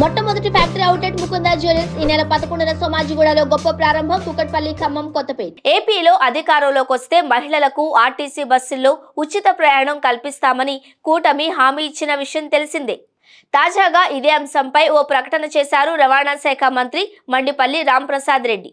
మొట్టమొదటి factory outlet Mukunda jewellers ఈ నెల 11న సోమాజిగూడలో గొప్ప ప్రారంభం. కుకట్పల్లి, ఖమ్మం, కొత్తపేట. ఏపీలో అధికారంలోకి వస్తే మహిళలకు ఆర్టీసీ బస్సుల్లో ఉచిత ప్రయాణం కల్పిస్తామని కూటమి హామీ ఇచ్చిన విషయం తెలిసిందే. తాజాగా ఇదే అంశంపై ఓ ప్రకటన చేశారు రవాణా శాఖ మంత్రి మండిపల్లి రాంప్రసాద్ రెడ్డి.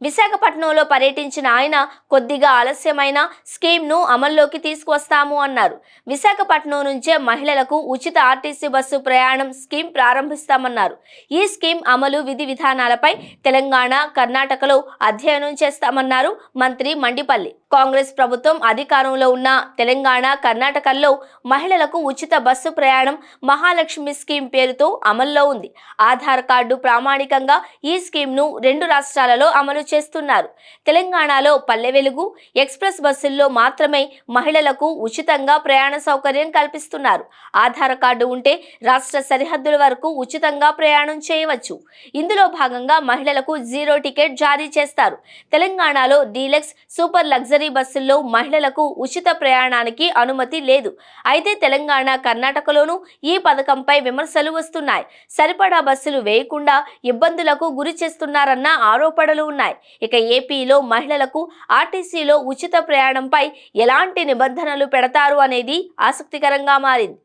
విశాఖపట్నంలో పర్యటించిన ఆయన కొద్దిగా ఆలస్యమైన స్కీమ్ను అమల్లోకి తీసుకువస్తాము అన్నారు. విశాఖపట్నం నుంచే మహిళలకు ఉచిత ఆర్టీసీ బస్సు ప్రయాణం స్కీమ్ ప్రారంభిస్తామన్నారు. ఈ స్కీమ్ అమలు విధి విధానాలపై తెలంగాణ, కర్ణాటకలో అధ్యయనం చేస్తామన్నారు మంత్రి మండిపల్లి. కాంగ్రెస్ ప్రభుత్వం అధికారంలో ఉన్న తెలంగాణ, కర్ణాటకల్లో మహిళలకు ఉచిత బస్సు ప్రయాణం మహాలక్ష్మి స్కీమ్ పేరుతో అమల్లో ఉంది. ఆధార్ కార్డు ప్రామాణికంగా ఈ స్కీమ్ను 2 రాష్ట్రాలలో అమలు చేస్తున్నారు. తెలంగాణలో పల్లె వెలుగు, ఎక్స్ప్రెస్ బస్సుల్లో మాత్రమే మహిళలకు ఉచితంగా ప్రయాణ సౌకర్యం కల్పిస్తున్నారు. ఆధార్ కార్డు ఉంటే రాష్ట్ర సరిహద్దుల వరకు ఉచితంగా ప్రయాణం చేయవచ్చు. ఇందులో భాగంగా మహిళలకు 0 టికెట్ జారీ చేస్తారు. తెలంగాణలో డీలక్స్, సూపర్ లగ్జరీ బస్సుల్లో మహిళలకు ఉచిత ప్రయాణానికి అనుమతి లేదు. అయితే తెలంగాణ, కర్ణాటకలోనూ ఈ పథకంపై విమర్శలు వస్తున్నాయి. సరిపడా బస్సులు వేయకుండా ఇబ్బందులకు గురి చేస్తున్నారన్న ఆరోపణలు ఉన్నాయి. ఇక ఏపీలో మహిళలకు ఆర్టీసీలో ఉచిత ప్రయాణంపై ఎలాంటి నిబంధనలు పెడతారు అనేది ఆసక్తికరంగా మారింది.